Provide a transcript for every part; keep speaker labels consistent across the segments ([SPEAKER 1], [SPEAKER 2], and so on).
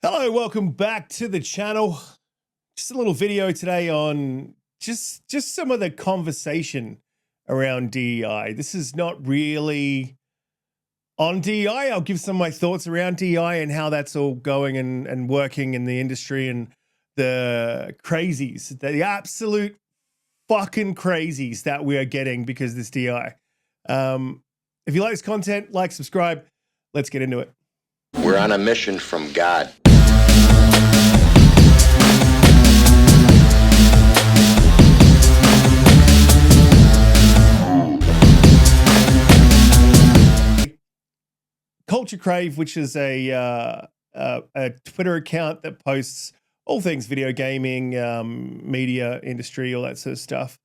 [SPEAKER 1] Hello, welcome back to the channel. Just a little video today on just some of the conversation around DEI. This is not really on DEI. I'll give some of my thoughts around DEI and how that's all going and working in the industry and the crazies, the absolute fucking crazies that we are getting because of this DEI. If you like this content, like, subscribe. Let's get into it.
[SPEAKER 2] We're on a mission from God.
[SPEAKER 1] Culture Crave, which is a Twitter account that posts all things video gaming, media industry, all that sort of stuff,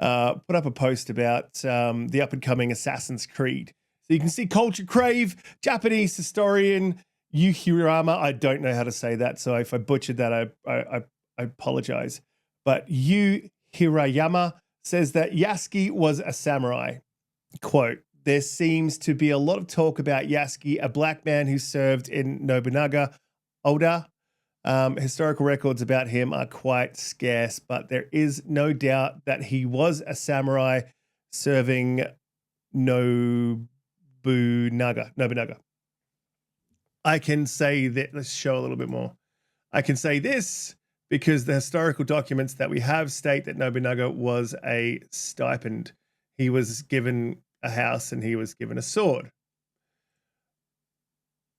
[SPEAKER 1] put up a post about the up-and-coming Assassin's Creed. So you can see Culture Crave, Japanese historian Hirayama. I don't know how to say that, so if I butchered that, I apologize. But Hirayama says that Yasuke was a samurai. Quote, "There seems to be a lot of talk about Yasuke, a black man who served in Nobunaga Oda. Historical records about him are quite scarce, but there is no doubt that he was a samurai serving Nobunaga. I can say that, let's show a little bit more. I can say this because the historical documents that we have state that Nobunaga was a stipend. He was given a house and he was given a sword."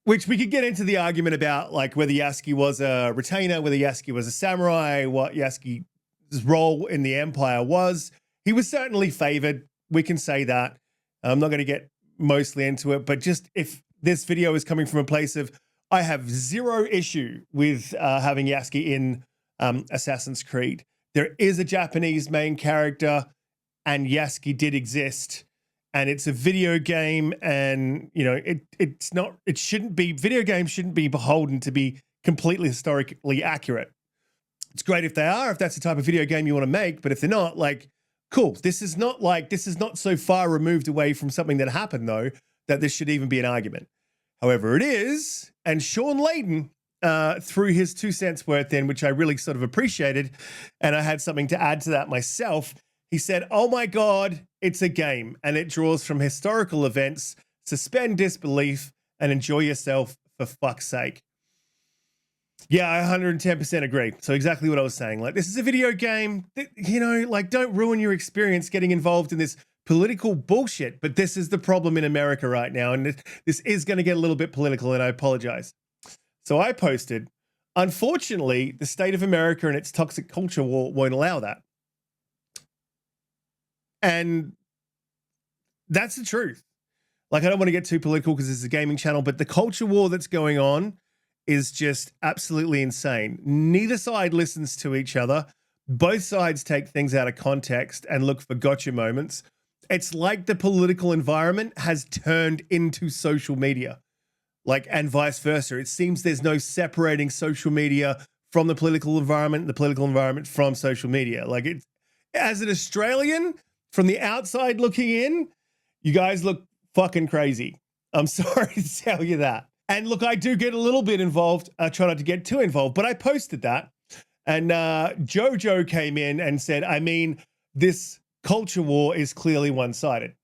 [SPEAKER 1] Which we could get into the argument about, like whether Yasuke was a retainer, whether Yasuke was a samurai, what Yasuke's role in the empire was. He was certainly favored. We can say that. I'm not going to get mostly into it, but just if this video is coming from a place of, I have zero issue with having Yasuke in Assassin's Creed. There is a Japanese main character and Yasuke did exist. And it's a video game, and you know it shouldn't be. Video games shouldn't be beholden to be completely historically accurate. It's great if they are, if that's the type of video game you want to make. But if they're not, like, cool. This is not so far removed away from something that happened though that this should even be an argument. However, it is, and Sean Layden threw his 2 cents worth in, which I really sort of appreciated, and I had something to add to that myself. He said, "Oh my God, it's a game and it draws from historical events. Suspend disbelief and enjoy yourself for fuck's sake." Yeah, I 110% agree. So exactly what I was saying. Like, this is a video game. You know, like, don't ruin your experience getting involved in this political bullshit. But this is the problem in America right now. And this is going to get a little bit political, and I apologize. So I posted, unfortunately, the state of America and its toxic culture war won't allow that. And that's the truth. Like, I don't want to get too political because this is a gaming channel, but the culture war that's going on is just absolutely insane. Neither side listens to each other. Both sides take things out of context and look for gotcha moments. It's like the political environment has turned into social media, like, and vice versa. It seems there's no separating social media from the political environment from social media. Like, it's, as an Australian, from the outside looking in, you guys look fucking crazy. I'm sorry to tell you that. And look, I do get a little bit involved. I try not to get too involved, but I posted that. And Jojo came in and said, I mean, this culture war is clearly one-sided.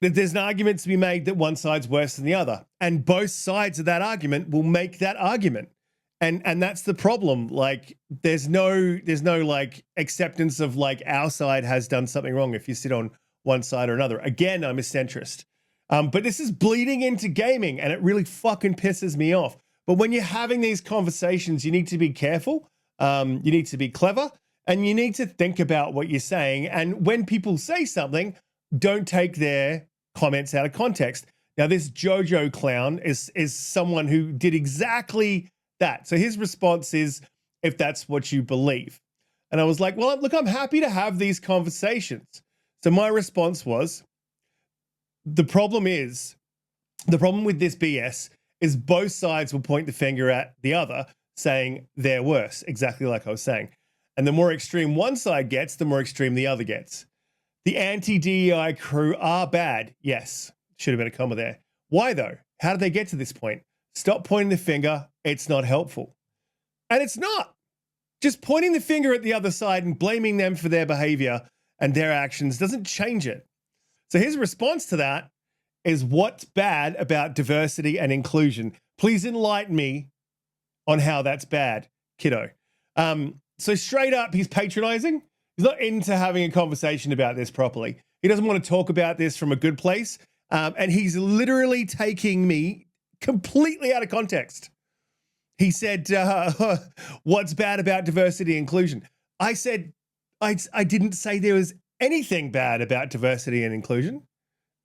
[SPEAKER 1] That there's an argument to be made that one side's worse than the other. And both sides of that argument will make that argument. And that's the problem. Like, there's no like acceptance of, like, our side has done something wrong if you sit on one side or another. Again, I'm a centrist. But this is bleeding into gaming, and it really fucking pisses me off. But when you're having these conversations, you need to be careful. You need to be clever, and you need to think about what you're saying. And when people say something, don't take their comments out of context. Now, this Jojo clown is someone who did exactly that. So his response is, if that's what you believe. And I was like, well, look, I'm happy to have these conversations. So my response was, the problem with this BS is both sides will point the finger at the other, saying they're worse, exactly like I was saying. And the more extreme one side gets, the more extreme the other gets. The anti-DEI crew are bad. Yes, should have been a comma there. Why though? How did they get to this point? Stop pointing the finger it's not helpful. And it's not. Just pointing the finger at the other side and blaming them for their behavior and their actions doesn't change it. So his response to that is, what's bad about diversity and inclusion? Please enlighten me on how that's bad, kiddo. So straight up, he's patronizing. He's not into having a conversation about this properly. He doesn't want to talk about this from a good place. And he's literally taking me completely out of context. He said, what's bad about diversity and inclusion? I said, I didn't say there was anything bad about diversity and inclusion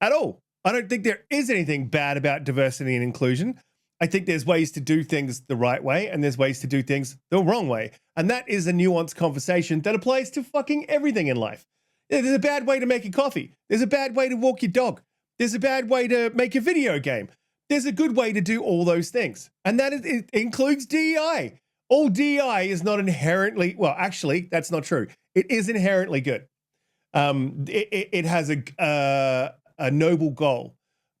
[SPEAKER 1] at all. I don't think there is anything bad about diversity and inclusion. I think there's ways to do things the right way and there's ways to do things the wrong way. And that is a nuanced conversation that applies to fucking everything in life. There's a bad way to make a coffee. There's a bad way to walk your dog. There's a bad way to make a video game. There's a good way to do all those things. And that it includes DEI. All DEI is not inherently, well, actually, that's not true. It is inherently good. It has a noble goal.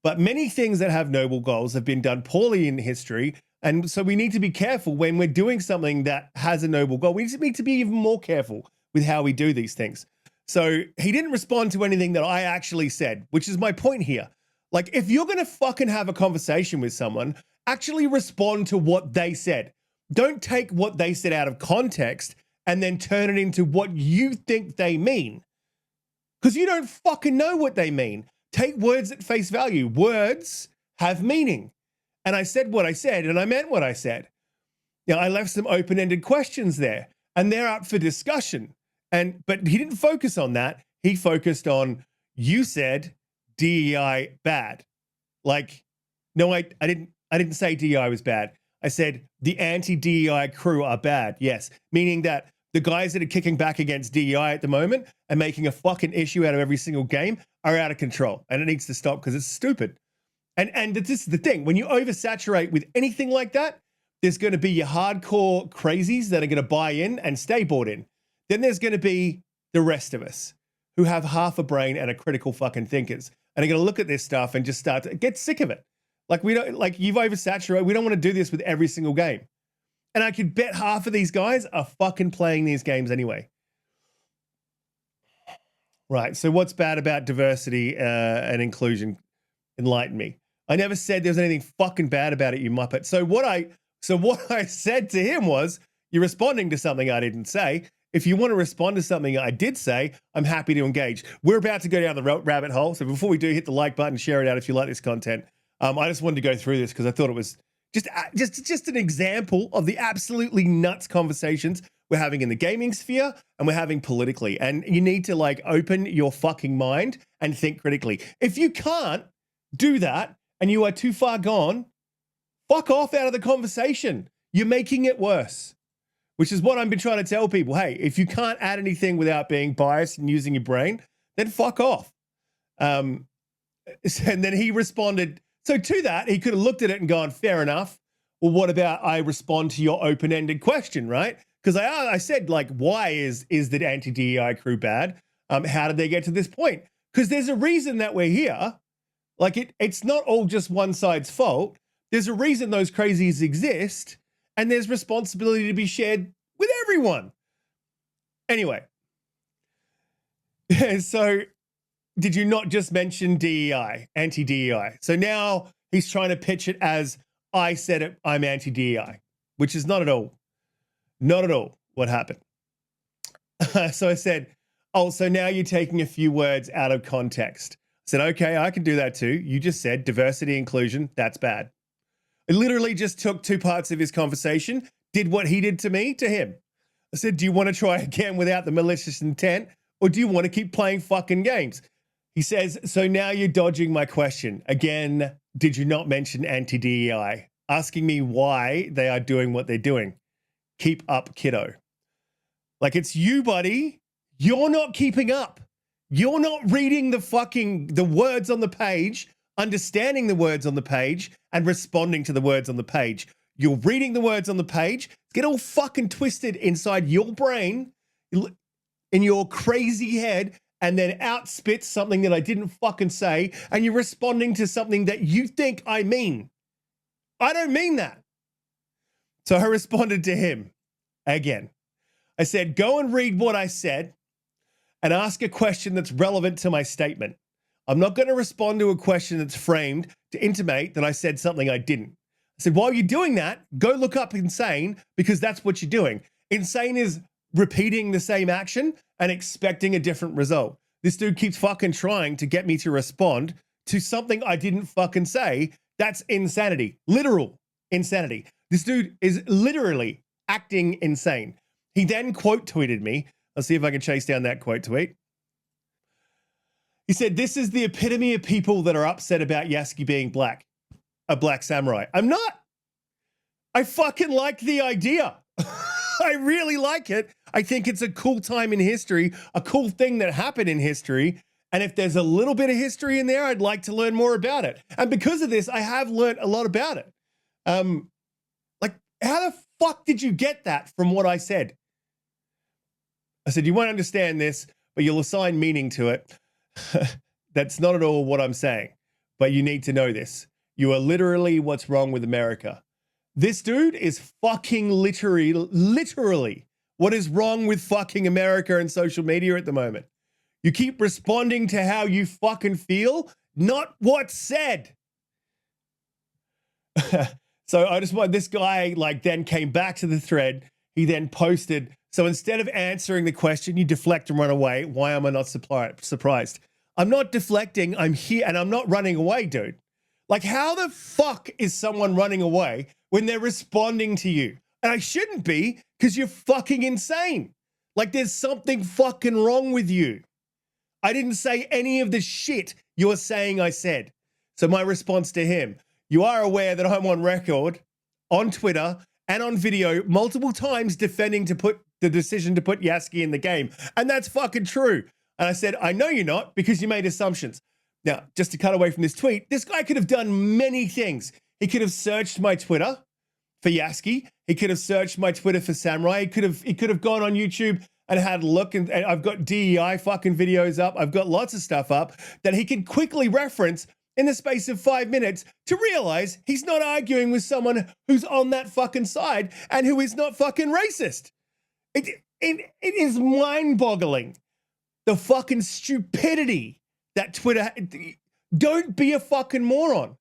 [SPEAKER 1] But many things that have noble goals have been done poorly in history. And so we need to be careful when we're doing something that has a noble goal. We need to be even more careful with how we do these things. So he didn't respond to anything that I actually said, which is my point here. Like, if you're going to fucking have a conversation with someone, actually respond to what they said. Don't take what they said out of context and then turn it into what you think they mean. Because you don't fucking know what they mean. Take words at face value. Words have meaning. And I said what I said, and I meant what I said. Now, I left some open-ended questions there, and they're up for discussion. But he didn't focus on that. He focused on, you said DEI bad. Like, no, I didn't say DEI was bad. I said the anti-DEI crew are bad. Yes, meaning that the guys that are kicking back against DEI at the moment and making a fucking issue out of every single game are out of control, and it needs to stop because it's stupid. And this is the thing: when you oversaturate with anything like that, there's going to be your hardcore crazies that are going to buy in and stay bought in. Then there's going to be the rest of us who have half a brain and are critical fucking thinkers and are going to look at this stuff and just start to get sick of it. Like, we don't, like, you've oversaturated. We don't want to do this with every single game. And I could bet half of these guys are fucking playing these games anyway. Right. So what's bad about diversity and inclusion? Enlighten me. I never said there was anything fucking bad about it, you muppet. So what I said to him was, you're responding to something I didn't say. If you want to respond to something I did say, I'm happy to engage. We're about to go down the rabbit hole. So before we do, hit the like button, share it out if you like this content. I just wanted to go through this because I thought it was just an example of the absolutely nuts conversations we're having in the gaming sphere and we're having politically. And you need to, like, open your fucking mind and think critically. If you can't do that and you are too far gone, fuck off out of the conversation. You're making it worse. Which is what I've been trying to tell people. Hey, if you can't add anything without being biased and using your brain, then fuck off. And then he responded. So to that, he could have looked at it and gone, fair enough. Well, what about I respond to your open-ended question, right? Because I said, like, why is the anti-DEI crew bad? How did they get to this point? Because there's a reason that we're here. Like, it's not all just one side's fault. There's a reason those crazies exist. And there's responsibility to be shared with everyone. Anyway, so did you not just mention DEI, anti-DEI? So now he's trying to pitch it as, I said it, I'm anti-DEI, which is not at all what happened. So I said, oh, so now you're taking a few words out of context. I said, okay, I can do that too. You just said diversity, inclusion, that's bad. I literally just took two parts of his conversation, did what he did to me, to him. I said, do you want to try again without the malicious intent, or do you want to keep playing fucking games? He says, so now you're dodging my question. Again, did you not mention anti-DEI? Asking me why they are doing what they're doing. Keep up, kiddo. Like, it's you, buddy. You're not keeping up. You're not reading the words on the page, understanding the words on the page, and responding to the words on the page. You're reading the words on the page, get all fucking twisted inside your brain, in your crazy head, and then outspit something that I didn't fucking say, and you're responding to something that you think I mean. I don't mean that. So I responded to him again. I said, go and read what I said and ask a question that's relevant to my statement. I'm not going to respond to a question that's framed to intimate that I said something I didn't. I said, while you're doing that, go look up insane, because that's what you're doing. Insane is repeating the same action and expecting a different result. This dude keeps fucking trying to get me to respond to something I didn't fucking say. That's insanity. Literal insanity. This dude is literally acting insane. He then quote tweeted me. Let's see if I can chase down that quote tweet. He said, this is the epitome of people that are upset about Yasuke being black, a black samurai. I'm not. I fucking like the idea. I really like it. I think it's a cool time in history, a cool thing that happened in history. And if there's a little bit of history in there, I'd like to learn more about it. And because of this, I have learned a lot about it. Like, how the fuck did you get that from what I said? I said, you won't understand this, but you'll assign meaning to it. That's not at all what I'm saying, but you need to know this. You are literally what's wrong with America. This dude is fucking literally what is wrong with fucking America and social media at the moment. You keep responding to how you fucking feel, not what's said. So I just want, this guy like then came back to the thread. He then posted, so instead of answering the question, you deflect and run away. Why am I not surprised? I'm not deflecting. I'm here and I'm not running away, dude. Like, how the fuck is someone running away when they're responding to you? And I shouldn't be, because you're fucking insane. Like, there's something fucking wrong with you. I didn't say any of the shit you're saying I said. So my response to him, you are aware that I'm on record, on Twitter, and on video multiple times defending to put the decision to put Yasuke in the game. And that's fucking true. And I said, I know you're not, because you made assumptions. Now, just to cut away from this tweet, this guy could have done many things. He could have searched my Twitter for Yasuke. He could have searched my Twitter for Samurai. He could have gone on YouTube and had a look. And I've got DEI fucking videos up. I've got lots of stuff up that he can quickly reference in the space of 5 minutes to realize he's not arguing with someone who's on that fucking side and who is not fucking racist. It is mind-boggling. The fucking stupidity that Twitter, don't be a fucking moron.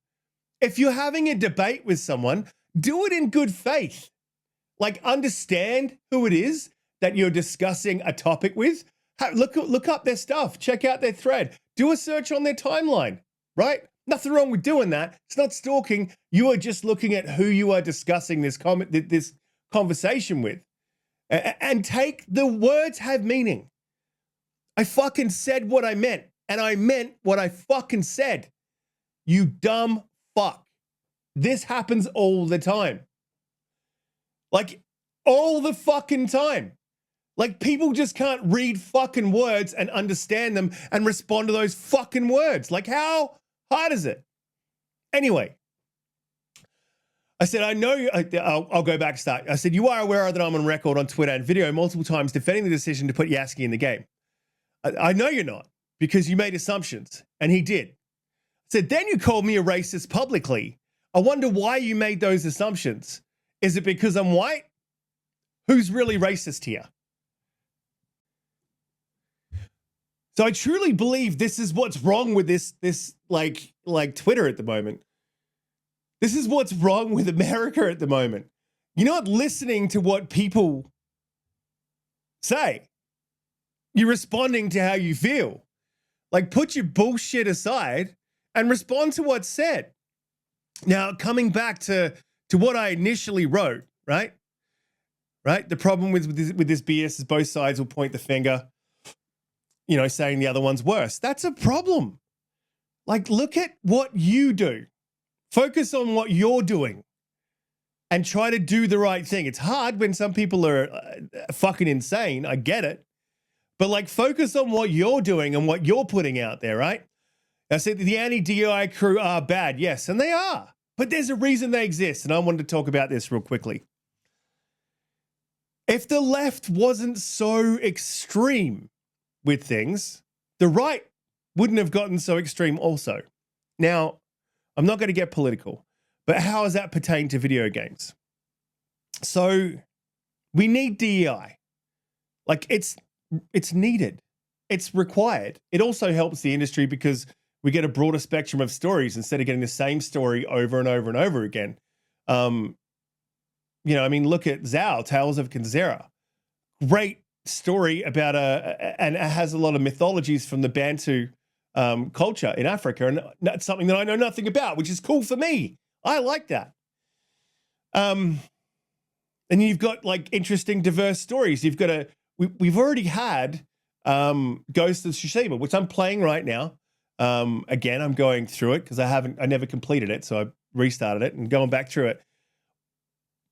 [SPEAKER 1] If you're having a debate with someone, do it in good faith. Like, understand who it is that you're discussing a topic with. Look up their stuff. Check out their thread. Do a search on their timeline, right? Nothing wrong with doing that. It's not stalking. You are just looking at who you are discussing this conversation with. And take the words have meaning. I fucking said what I meant, and I meant what I fucking said. You dumb fuck. This happens all the time. Like, all the fucking time. Like, people just can't read fucking words and understand them and respond to those fucking words. Like, how hard is it? Anyway, I said, I know you, I'll go back, start. I said, you are aware that I'm on record on Twitter and video multiple times defending the decision to put Yasuke in the game. I know you're not, because you made assumptions, and he did. I said, then you called me a racist publicly. I wonder why you made those assumptions. Is it because I'm white? Who's really racist here? So I truly believe this is what's wrong with this like Twitter at the moment. This is what's wrong with America at the moment. You're not listening to what people say. You're responding to how you feel. Like, put your bullshit aside and respond to what's said. Now, coming back to what I initially wrote, right? The problem with this BS is both sides will point the finger, you know, saying the other one's worse. That's a problem. Like, look at what you do. Focus on what you're doing and try to do the right thing. It's hard when some people are fucking insane. I get it. But, like, focus on what you're doing and what you're putting out there, right? I said the anti-DEI crew are bad. Yes, and they are. But there's a reason they exist, and I wanted to talk about this real quickly. If the left wasn't so extreme with things, the right wouldn't have gotten so extreme also. Now, I'm not going to get political, but how does that pertain to video games? So we need DEI. Like it's needed. It's required. It also helps the industry because we get a broader spectrum of stories instead of getting the same story over and over and over again. I mean, look at Zao, Tales of Kanzera. Great story about and it has a lot of mythologies from the Bantu culture in Africa, and that's something that I know nothing about, which is cool for me. I like that. And you've got like interesting, diverse stories. You've got we've already had Ghost of Tsushima, which I'm playing right now. Again, I'm going through it because I never completed it, so I restarted it and going back through it.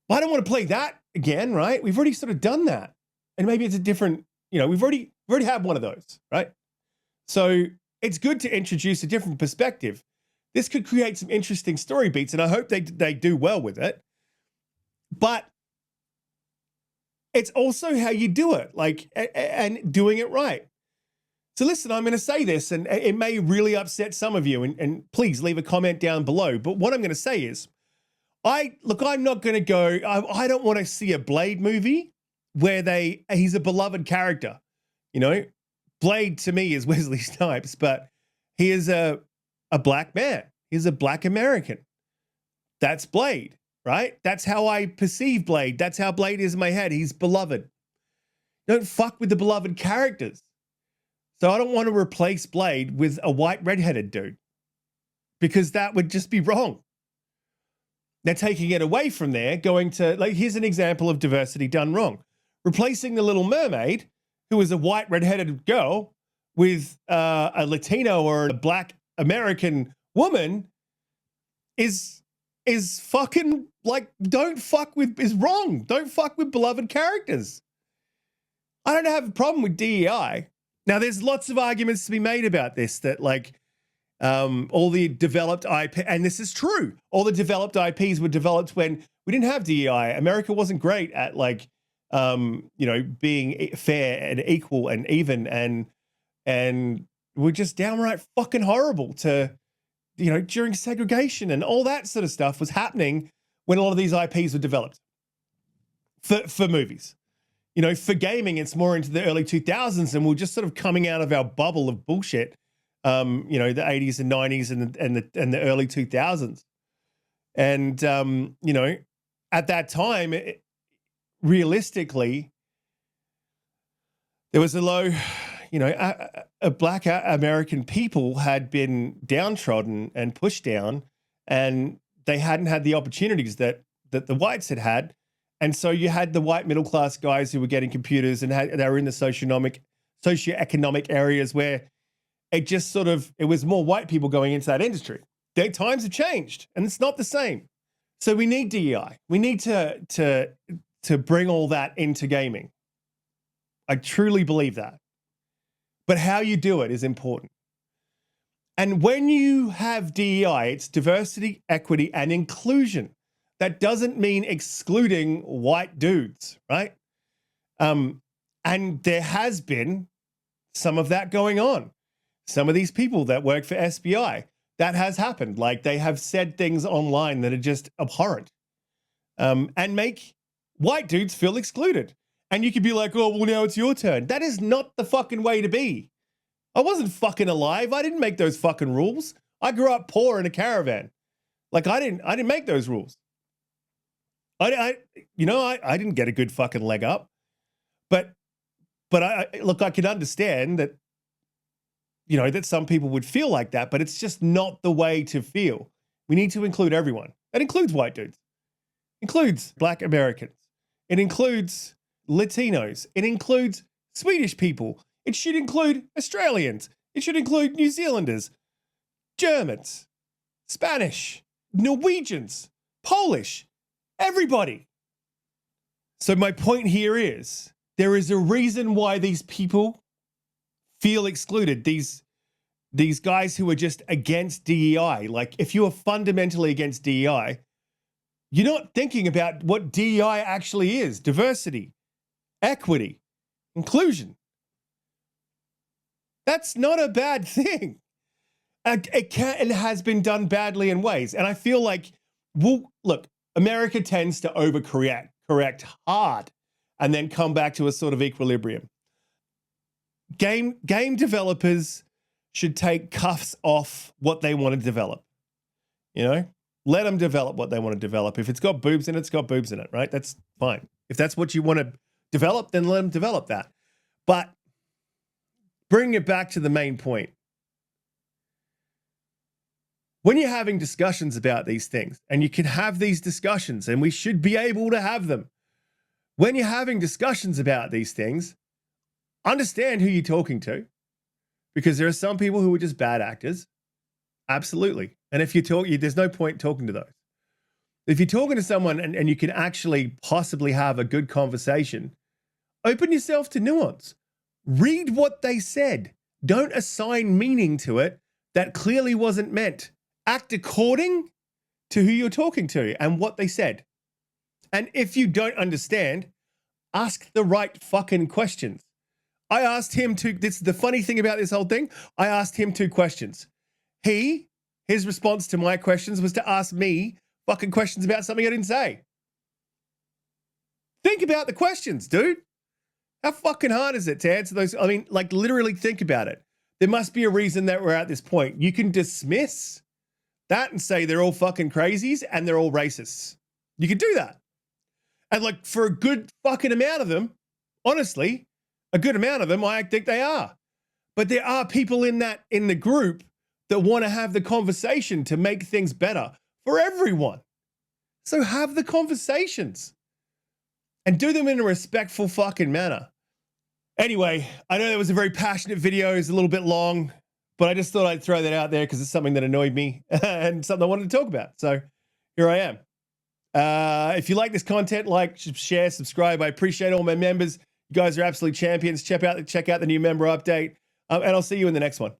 [SPEAKER 1] But I don't want to play that again, right? We've already sort of done that, and maybe it's a different. We've already had one of those, right? So it's good to introduce a different perspective. This could create some interesting story beats, and I hope they do well with it. But it's also how you do it, like, and doing it right. So listen, I'm going to say this, and it may really upset some of you, and please leave a comment down below. But what I'm going to say is, I'm not going to go, I don't want to see a Blade movie where he's a beloved character. Blade to me is Wesley Snipes, but he is a black man. He's a black American. That's Blade, right? That's how I perceive Blade. That's how Blade is in my head. He's beloved. Don't fuck with the beloved characters. So I don't want to replace Blade with a white redheaded dude because that would just be wrong. They're taking it away from there, going to, like, here's an example of diversity done wrong. Replacing the Little Mermaid, who is a white redheaded girl, with a Latino or a black American woman is fucking, like, is wrong. Don't fuck with beloved characters. I don't have a problem with DEI. Now, there's lots of arguments to be made about this, that, like, all the developed IP, and this is true, all the developed IPs were developed when we didn't have DEI. America wasn't great at, like, being fair and equal and even, and we're just downright fucking horrible to, during segregation and all that sort of stuff was happening when a lot of these IPs were developed for movies. For gaming, it's more into the early 2000s, and we're just sort of coming out of our bubble of bullshit. The 80s and 90s and the early 2000s. And, at that time, realistically, there was a low, a black American people had been downtrodden and pushed down, and they hadn't had the opportunities that the whites had had. And so you had the white middle class guys who were getting computers and they were in the socioeconomic areas where it was more white people going into that industry. Their times have changed, and it's not the same. So we need DEI. We need to bring all that into gaming. I truly believe that. But how you do it is important. And when you have DEI, it's diversity, equity, and inclusion. That doesn't mean excluding white dudes, right? And there has been some of that going on. Some of these people that work for SBI, that has happened. Like, they have said things online that are just abhorrent, and make white dudes feel excluded. And you could be like, oh, well, now it's your turn. That is not the fucking way to be. I wasn't fucking alive. I didn't make those fucking rules. I grew up poor in a caravan. Like, I didn't make those rules. I didn't get a good fucking leg up. But I can understand that, that some people would feel like that, but it's just not the way to feel. We need to include everyone. That includes white dudes. It includes black Americans. It includes Latinos. It includes Swedish people. It should include Australians. It should include New Zealanders, Germans, Spanish, Norwegians, Polish, everybody. So my point here is, there is a reason why these people feel excluded. These guys who are just against DEI. Like, if you are fundamentally against DEI, you're not thinking about what DEI actually is: diversity, equity, inclusion. That's not a bad thing. It has been done badly in ways. And I feel like, look, America tends to overcorrect correct hard and then come back to a sort of equilibrium. Game developers should take cuffs off what they want to develop. You know, let them develop what they want to develop. If it's got boobs in it, it's got boobs in it, right? That's fine. If that's what you want to develop, then let them develop that. But bring it back to the main point. When you're having discussions about these things, and you can have these discussions, and we should be able to have them. When you're having discussions about these things, understand who you're talking to, because there are some people who are just bad actors. Absolutely. And if you talk, there's no point talking to those. If you're talking to someone and you can actually possibly have a good conversation, open yourself to nuance. Read what they said. Don't assign meaning to it that clearly wasn't meant. Act according to who you're talking to and what they said. And if you don't understand, ask the right fucking questions. I asked him this is the funny thing about this whole thing. I asked him 2 questions. His response to my questions was to ask me fucking questions about something I didn't say. Think about the questions, dude. How fucking hard is it to answer those? I mean, like, literally think about it. There must be a reason that we're at this point. You can dismiss that and say they're all fucking crazies and they're all racists. You can do that. And like, for a good fucking amount of them, honestly, a good amount of them, I think they are. But there are people in the group that want to have the conversation to make things better for everyone. So have the conversations and do them in a respectful fucking manner. Anyway, I know that was a very passionate video. It's a little bit long, but I just thought I'd throw that out there because it's something that annoyed me and something I wanted to talk about. So here I am. If you like this content, like, share, subscribe. I appreciate all my members. You guys are absolute champions. Check out the new member update. And I'll see you in the next one.